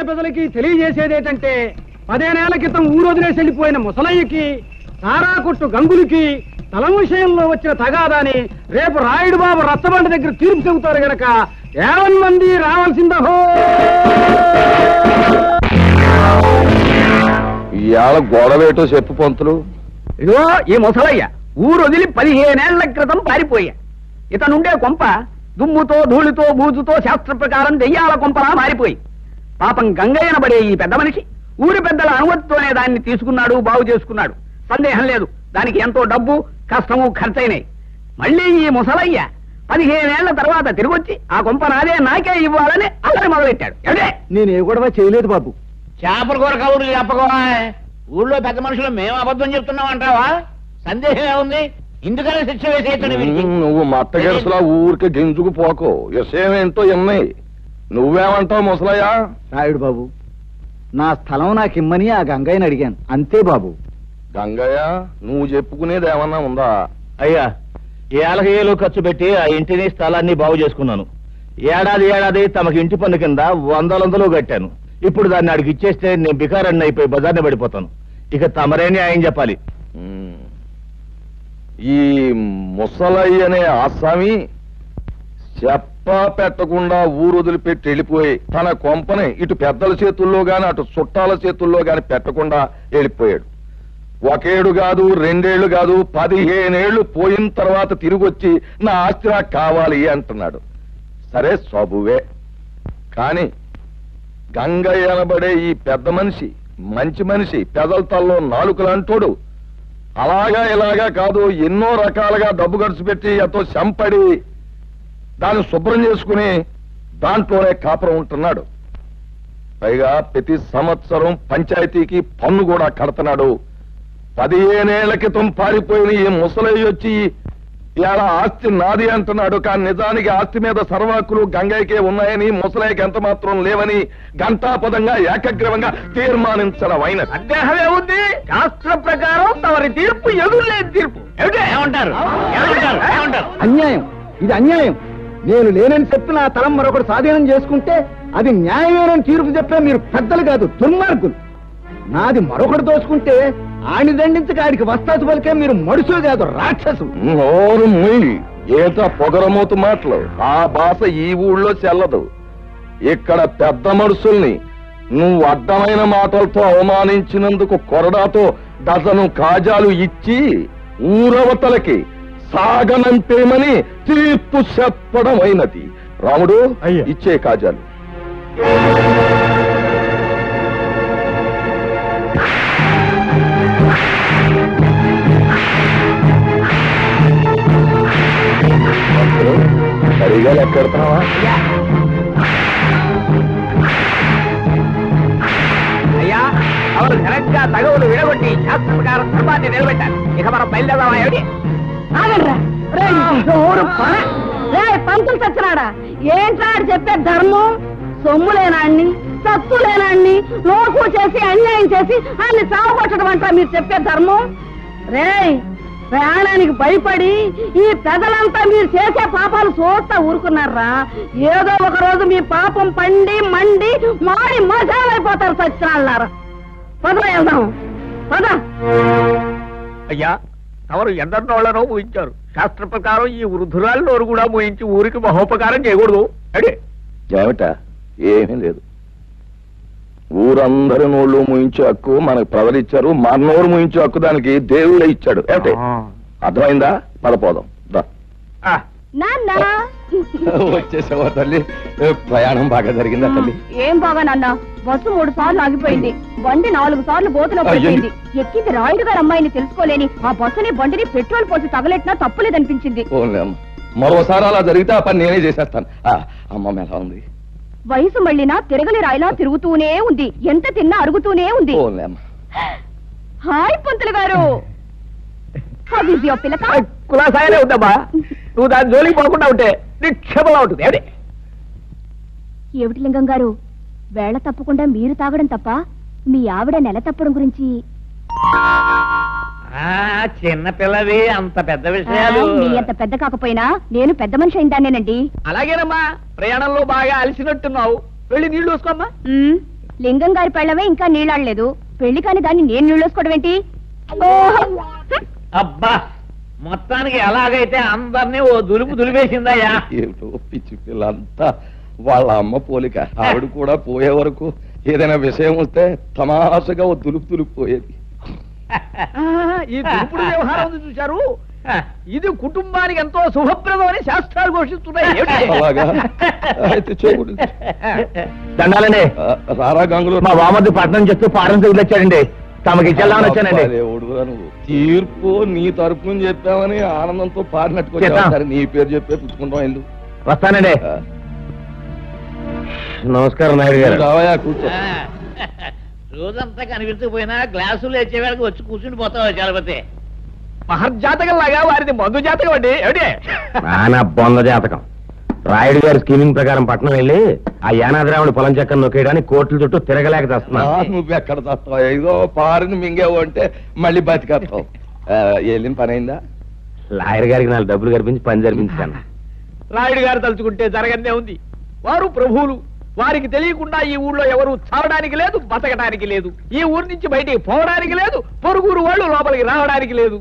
ప్రజలకి తెలియజేసేదేంటంటే 15 ఏళ్ల క్రితం ఊరొదిలేసి వెళ్ళిపోయిన ముసలయ్యకి, సారా కొట్టు గంగులకి తల విషయంలో వచ్చిన తగాదాని రేపు రాయుడు బాబు రచ్చబండ దగ్గర తీర్పు చెబుతారు గనక 50 మంది రావాల్సిందహో. ఇవాళ గొడవేటో చెప్పు పంతులు. ఇదో ఈ ముసలయ్య ఊరు వదిలి 15 ఏళ్ల క్రితం పారిపోయా. ఇతనుండే కొంప దుమ్ముతో ధూళితో బూజుతో శాస్త్ర ప్రకారం దెయ్యాల కొంపలా మారిపోయి పాపం గంగయ్యనబడే ఈ పెద్ద మనిషి ఊరి పెద్దల అనుమతితోనే దాన్ని తీసుకున్నాడు, బాగు చేసుకున్నాడు. సందేహం లేదు, దానికి ఎంతో డబ్బు కష్టము ఖర్చయినాయి. మళ్ళీ ఈ ముసలయ్య 15 ఏళ్ల తర్వాత తిరిగొచ్చి ఆ కొంప నాదే, నాకే ఇవ్వాలని అల్లరి మొదలెట్టాడు. ఎవడే నేనే గొడవ చేయలేదు బాబు. చేపల కూర కబుర్లు చెప్పకోవా. ఊళ్ళో పెద్ద మనుషులు మేము అబద్ధం చెప్తున్నాం అంటావా? సందేహం ఏముంది? ఇందుకనే శిక్ష వేసేయటండి. నువ్వు మట్టగెరసలా ఊరికి గింజుకు పోకో. విషయమేంటో ఎన్నాయి. నువ్వేమంటావు ముసలయ్యా? రాయుడు బాబు, నా స్థలం నాకిమ్మని ఆ గంగయ్యని అడిగాను, అంతే బాబు. గంగయ్య, నువ్వు చెప్పుకునేది ఏమన్నా ఉందా? అయ్యా, ఏళ్ళకి ఏళ్ళు ఖర్చు పెట్టి ఆ ఇంటిని స్థలాన్ని బాగు చేసుకున్నాను. ఏడాది తమకి ఇంటి పన్ను కింద 100 కట్టాను. ఇప్పుడు దాన్ని అడిగి ఇచ్చేస్తే నేను బికారాన్ని అయిపోయి బజార్ని పడిపోతాను. ఇక తమరే న్యాయం చెప్పాలి. ఈ ముసలయ్య అనే ఆసామి చెప్పా పెట్టకుండా ఊరు వదిలిపెట్టి వెళ్ళిపోయి తన కొంపని ఇటు పెద్దల చేతుల్లో గాని అటు చుట్టాల చేతుల్లో గాని పెట్టకుండా వెళ్ళిపోయాడు. 1 ఏడు కాదు, 2 ఏళ్లు కాదు, 15 ఏళ్లు పోయిన తర్వాత తిరిగొచ్చి నా ఆస్తి నాకు కావాలి అంటున్నాడు. సరే సబువే. కాని గంగయ్య అనబడే ఈ పెద్ద మనిషి మంచి మనిషి, పెదల తల్లో నాలుకలంటోడు. అలాగా ఇలాగా కాదు, ఎన్నో రకాలుగా డబ్బు ఖర్చు పెట్టి ఎంతో చంపడి దాన్ని శుభ్రం చేసుకుని దాంట్లోనే కాపురం ఉంటున్నాడు. పైగా ప్రతి సంవత్సరం పంచాయతీకి పన్ను కూడా కడుతున్నాడు. 15 ఏళ్ల క్రితం పారిపోయిన ఈ ముసలయ్య వచ్చి ఇలా ఆస్తి నాది అంటున్నాడు. కానీ నిజానికి ఆస్తి మీద సర్వాకులు గంగయ్యకే ఉన్నాయని, ముసలయ్యకి ఎంత మాత్రం లేవని ఘంటాపదంగా ఏకగ్రీవంగా తీర్మానించడం అయినది. సందేహమే ఉంది. శాస్త్ర ప్రకారం తమరి తీర్పు ఎదురులేని తీర్పు. ఏమంటారు? అన్యాయం, ఇది అన్యాయం. నేను లేనని చెప్పి నా తలం మరొకటి స్వాధీనం చేసుకుంటే అది న్యాయమేనని తీర్పు చెప్పే మీరు పెద్దలు కాదు, దుర్మార్గులు. నాది మరొకటి దోచుకుంటే ఆని దండించక ఆడికి వస్తాసు పలికే మీరు మడుసు కాదు, రాక్షసు. నోరు మూయి. ఏట పొగరమూతు మాటలు. ఆ భాష ఈ ఊళ్ళో చెల్లదు. ఇక్కడ పెద్ద మనుషుల్ని నువ్వు అడ్డమైన మాటలతో అవమానించినందుకు కొరడాతో డజను కాజాలు ఇచ్చి ఊరవతలకి సాగనంపేమని తీర్పు చెప్పడం అయినది. రాముడు, ఇచ్చే కాజాలు. సరిగా లెక్కెడుతున్నావా? అయ్యా, అవరు ఘనంగా తగవులు విడగొట్టి శాస్త్ర ప్రకారం ధర్మాన్ని నిలబెట్టారు. ఇక మనం బయలుదేరామా? ఏమిటి? పంతులు చచ్చినాడా? ఏంటాడు చెప్పే ధర్మం? సొమ్ము లేనాన్ని, సత్తు లేనాన్ని లోకు చేసి అన్యాయం చేసి అన్ని సాగుపట్టడం అంటా మీరు చెప్పే ధర్మం? ప్రాణానికి భయపడి ఈ పెదలంతా మీరు చేసే పాపాలు చూస్తా ఊరుకున్నారా? ఏదో ఒక రోజు మీ పాపం పండి మండి మాడి మజాలైపోతారు సచ్చినాళ్ళారా. పద వెళ్దాం, పద. అయ్యా, ఎవరు ఎందరినోళ్లనో ఊహించారు. శాస్త్ర ప్రకారం ఈ వృద్ధురాలు నోరు కూడా మోయించి ఊరికి మహోపకారం చేయకూడదు. అడే ఏమిట? ఏమీ లేదు. ఊరందరి నోళ్ళు ముయించే హక్కు మనకు ప్రవరించారు. మన నోరు ముయించే హక్కు దానికి దేవుడే ఇచ్చాడు. ఏమిటి? అర్థమైందా? పదపోదాం. వచ్చేసావా తల్లి? ప్రయాణం బాగా జరిగిందా తల్లి? ఏం బాగా నాన్న, బస్సు 3 సార్లు ఆగిపోయింది. బండి 4 సార్లు బోతులో పడిపోయింది. ఎక్కింది రాయుడు గారు అమ్మాయిని తెలుసుకోలేని ఆ బస్సుని బండిని పెట్రోల్ పోసి తగలెట్టినా తప్పులేదనిపించింది. మరోసారి అలా జరిగితే ఆ పని నేనే చేసేస్తాను. అమ్మ ఎలా ఉంది? వయసు మళ్ళినా తిరగలి రాయిలా తిరుగుతూనే ఉంది. ఎంత తిన్నా అరుగుతూనే ఉంది. హాయ్ పంతులు గారు. కులాసాయనే ఉందమ్మా. నువ్వు దాని జోలికి పోకుండా ఉంటే నిక్షేపంగా ఉంటుంది. ఏమిటి లింగం గారు, వేళ తప్పకుండా మీరు తాగడం తప్ప మీ ఆవిడ నెల తప్పడం గురించి? చిన్న పిల్లవి, అంత పెద్ద విషయాలు. మీ అంత పెద్ద కాకపోయినా నేను పెద్ద మనిషి అయిందానేనండి. అలాగేనమ్మా, ప్రయాణంలో బాగా అలసినట్టున్నావు. వెళ్ళి నీళ్లు చూసుకోమ్మా. లింగం గారి పెళ్ళమే ఇంకా నీళ్ళాడలేదు. పెళ్లి కాని దాన్ని నేను నీళ్ళోసుకోవడం ఏంటి? అబ్బా, మొత్తానికి ఎలాగైతే అందరినీ ఓ దులిపేసిందయ్యా. ఏమిటో పిచ్చి పిల్లంతా వాళ్ళ అమ్మ పోలిక. ఆవిడ కూడా పోయే వరకు ఏదైనా విషయం వస్తే తమాషగా ఓ దులిపోయేది. ఈ దురుపుడు వ్యవహారం ఉంది చూశారు, ఇది కుటుంబానికి ఎంతో శుభప్రదం అని శాస్త్రాలు ఘోషిస్తున్నాయి. అలాగా అయితే చేయకూడదు. దండాలండి. రారా గంగులు, మా వామద్దు పట్నం చెప్తూ పారం వచ్చాడండి. తమకి ఇచ్చేద్దామని వచ్చానండి. నువ్వు తీర్పు నీ తరపుని చెప్పామని ఆనందంతో పారినట్టుకు సరే నీ పేరు చెప్పే పుచ్చుకుంటాం. ఇల్లు వస్తానండి. నమస్కారం నాయుడు గారు. రావయా, కూర్చో. రోజంతా కనిపించకపోయినా గ్లాసులు వచ్చే వేళకి వచ్చి కూర్చుని పోతావు చలపతి. మహర్జాతకం లాగా వారిది మందు జాతకం అండి. ఏమిటి నానా బొంద జాతకం. రాయుడు గారి స్కీమింగ్ ప్రకారం పట్నం వెళ్ళి ఆ యానాద్రావుడి పొలం చక్కని నొక్కేయడానికి కోట్ల చుట్టూ తిరగలేక తెస్తున్నా. నువ్వు ఎక్కడ తెస్తావు? ఏదో పారిని మింగేవు అంటే మళ్ళీ బతికేస్తావు. వెళ్ళిన పని అయిందా? లాయర్ గారికి 4 డబ్బులు కనిపించి పని జరిపించాను. రాయుడు గారు తలుచుకుంటే జరగనే ఉంది. వారు ప్రభువులు. వారికి తెలియకుండా ఈ ఊళ్ళో ఎవరు చావడానికి లేదు, బతకడానికి లేదు. ఈ ఊరి నుంచి బయటికి పోవడానికి లేదు, పొరుగురు వాళ్ళు లోపలికి రావడానికి లేదు.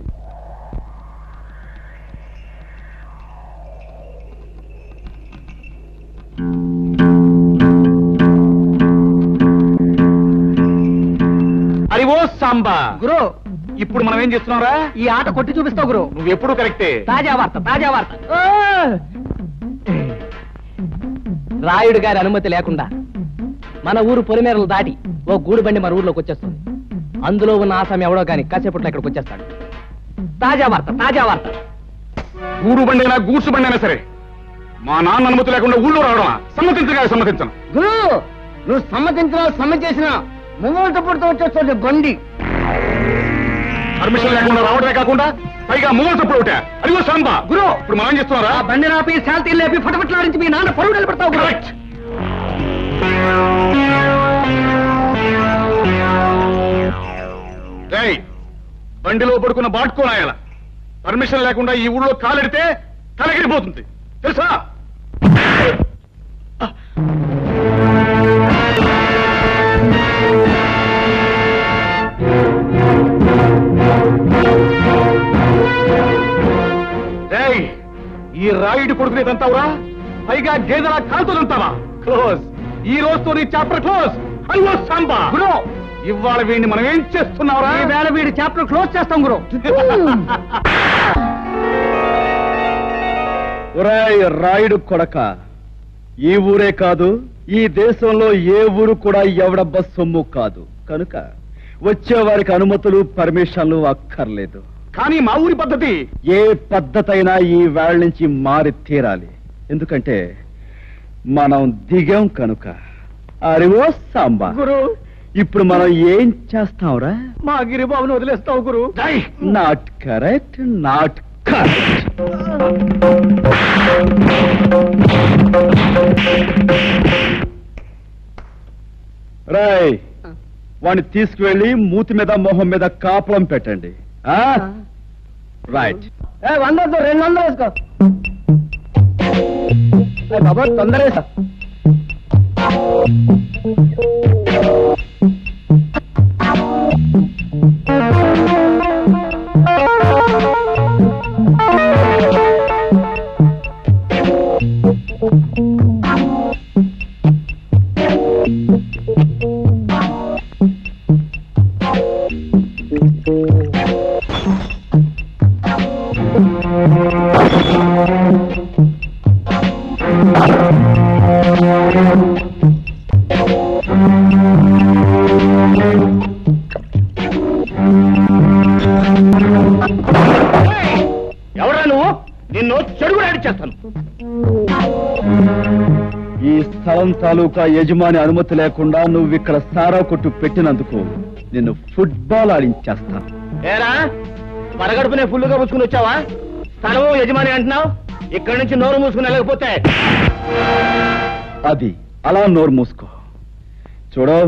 అరివో సాంబా. గురు, ఇప్పుడు మనం ఏం చేస్తున్నారా? ఈ ఆట కొట్టి చూపిస్తావు గురు. నువ్వు ఎప్పుడు కరెక్టే. తాజా వార్త, తాజా వార్త. రాయుడు గారి అనుమతి లేకుండా మన ఊరు పొలిమేరలు దాటి ఓ గూడు బండి మన ఊర్లోకి వచ్చేస్తుంది. అందులో ఉన్న ఆసామి ఎవడో గాని కాసేపట్లో ఇక్కడికి వచ్చేస్తాడు. తాజా వార్త, తాజా వార్త. గూడు బండైనా గూడ్సు బండైనా సరే మా నాన్న అనుమతి లేకుండా ఊళ్ళో రావడమా? సమ్మతించను. గురు, నువ్వు సమ్మతించినా సమ్మతించినా ముంగోళ్ళతో పుడుతూ వచ్చేస్తుంది బండి. పర్మిషన్ లేకుండా రావడమే కాకుండా పైగా మూగలు తప్పుడు ఒకటే. అదిగో సాంబా. గురు, ఇప్పుడు మనం ఏం చేస్తున్నారా? బండి నాపి శాంతి లేపి ఫటఫట్లాడించి మీ నాన్న పరువు నిలబెడతావు. కరెక్ట్. బండిలో పడుకున్న బాటుకోనాయాల పర్మిషన్ లేకుండా ఈ ఊళ్ళో కాలెడితే తలగిరిపోతుంది తెలుసా? ఈ రాయుడు కొడుకునే తంతావురా? పైగా గేదెలా కాలుతుంటావా? క్లోజ్. ఈ రోజుతో నీ చాప్టర్ క్లోజ్. అయ్యో సాంబా. గురు, ఇవాళ వీడిని మనం ఏం చేస్తున్నావురా? ఈ వేళ వీడి చాప్టర్ క్లోజ్ చేస్తాం గురు. రాయుడు కొడక, ఈ ఊరే కాదు, ఈ దేశంలో ఏ ఊరు కూడా ఎవడబ్బ సొమ్ము కాదు. కనుక వచ్చే వారికి అనుమతులు పర్మిషన్లు అక్కర్లేదు. కానీ మా ఊరి పద్ధతి ఏ పద్ధతి అయినా ఈ వేళ నుంచి మారి తీరాలి. ఎందుకంటే మనం దిగాం కనుక. అరివో సాంబా. గురు, ఇప్పుడు మనం ఏం చేస్తాంరా? మా గిరిబాబును వదిలేస్తావు గురు. Not correct, not correct. రాయ్, వాడిని తీసుకువెళ్ళి మూతి మీద మొహం మీద కాపులం పెట్టండి. రైట్. 100 200 వేసుకో బాబా, తొందర వేసా. ఎవరా నువ్వు? నిన్ను చెడుగు చేస్తాను. ఈ స్థలం తాలూకా యజమాని అనుమతి లేకుండా నువ్వు ఇక్కడ సారా కొట్టు పెట్టినందుకు నిన్ను ఫుట్బాల్ ఆడించేస్తాను. ఏరా, పరగడుపునే ఫుల్లుగా పుచ్చుకుని వచ్చావా? స్థలము యజమాని అంటున్నావు. ఇక్కడి నుంచి నోరు మూసుకుని వెళ్ళకపోతే అది అలా నోరు మూసుకో. చూడు,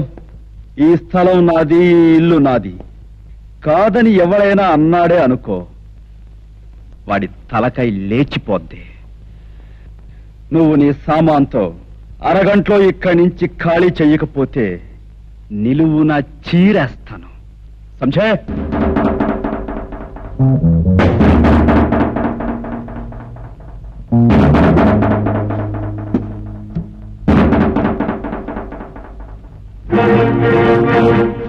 ఈ స్థలం నాది, ఈ ఇల్లు నాది కాదని ఎవరైనా అన్నాడే అనుకో, వాడి తలకాయ లేచిపోద్ది. నువ్వు నీ సామాన్తో అరగంటలో ఇక్కడి నుంచి ఖాళీ చెయ్యకపోతే నిలువున చీరేస్తాను. సంజయ్,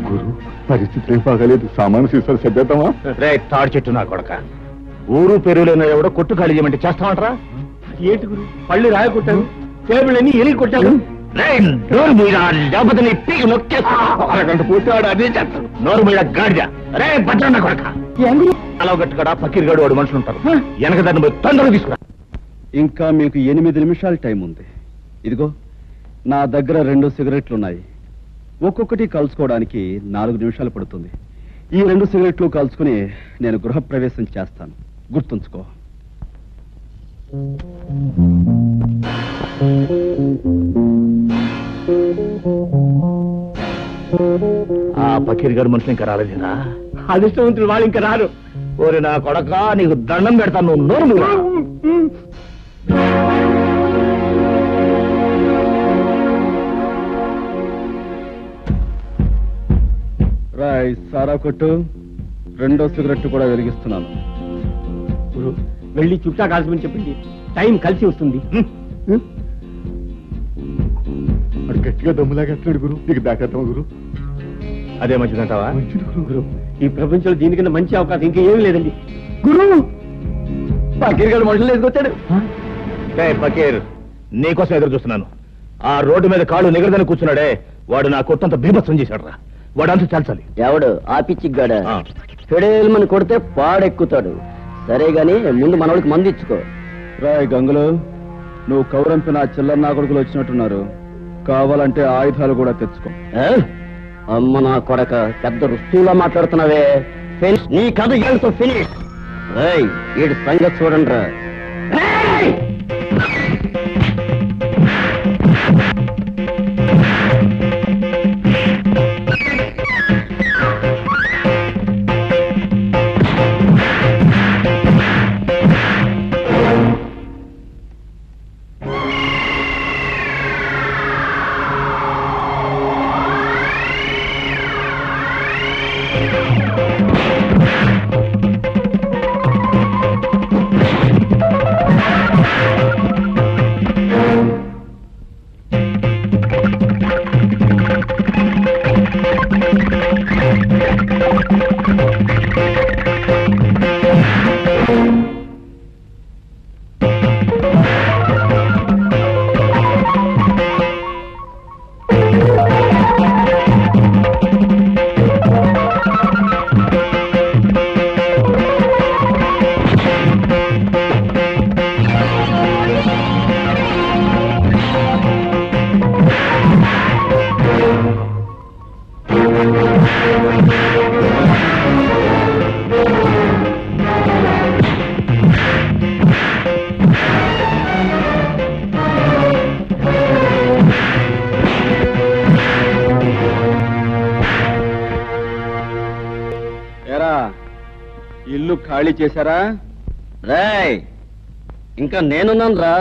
గురు, పరిస్థితి ఏం బాగాలేదు. సామాను సీసాలు సర్దేద్దామా? రే తాడి చెట్టు నా కొడక, ఊరు పెరుగులేని ఎవడో కొట్టు ఖాళీ చేయమంటే చేస్తామంటారా? ఏంటి గురు, పళ్ళు రాయ కొట్టాను, టేబుల్ అన్ని ఎలిగి కొట్టాను. నోరు మీద లేకపోతే నీ పీకి నొక్కేస్తా. అరగంట పూర్తి వాడు అదే చేస్తాడు. నోరు మీద గాడిద. రే భద్రన్న కొడక, అలా గట్టుకడా పకీర్గాడు వాడు మనుషులు ఉంటారు. వెనక దాన్ని పోయి తొందరగా తీసుకురా. ఇంకా మీకు 8 నిమిషాలు టైం ఉంది. ఇదిగో నా దగ్గర 2 సిగరెట్లున్నాయి. ఒక్కొక్కటి కలుసుకోవడానికి 4 నిమిషాలు పడుతుంది. ఈ 2 సిగరెట్లు కలుసుకుని నేను గృహప్రవేశం చేస్తాను. గుర్తుంచుకో. ఆ పకీర్ గారు మనుషులు ఇంకా రాలేదేనా? అదృష్టవంతులు వాళ్ళు ఇంకా రారు. ఓరి నా కొడక, నీకు దండం పెడతాను. నువ్వు నోరు మూయరా. రాయ్ సారా కొట్టు. 2వ సిగరెట్ కూడా వెలిగిస్తున్నాను. గురు, వెళ్ళి చుట్టా కాల్చమని చెప్పండి. టైం కలిసి వస్తుంది. వాడు గట్టిగా దమ్ములాగా ఎట్లాడు గురు. నీకు దాకేద్దామా గురు? అదే మంచిదంటావా? మంచిది గురు. ఈ ప్రపంచంలో దీనికన్నా మంచి అవకాశం ఇంకేం లేదండి. గురు, పకీర్ గారు మనుషులు ఎదుకొచ్చాడు. పకీర్, నీకోసం ఎదురు చూస్తున్నాను. ఆ రోడ్డు మీద కాళ్ళు నిగరదని కూర్చున్నాడే, వాడు నా కొట్టంత బీభత్సం చేశాడు రా. వాడు అంతా చాల్చాలి. ఎవడు ఆ పిచ్చిగాడ? ఫెడేల్మని కొడితే పాడెక్కుతాడు. సరే గాని ముందు మనోడికి మంది ఇచ్చుకో. రాయ్ గంగులు, నువ్వు కౌరంపిన చిల్లర నా కొడుకులు వచ్చినట్టున్నారు. కావాలంటే ఆయుధాలు కూడా తెచ్చుకో. అమ్మ నా కొడక, పెద్ద రుస్తువులా మాట్లాడుతున్నావే. ఫినిష్, నీ కథ ఏంటో ఫినిష్. వీడి సంగతి చూడండి రా. ఇల్లు ఖాళీ చేశారా? రేయ్, ఇంకా నేనున్నాను రా.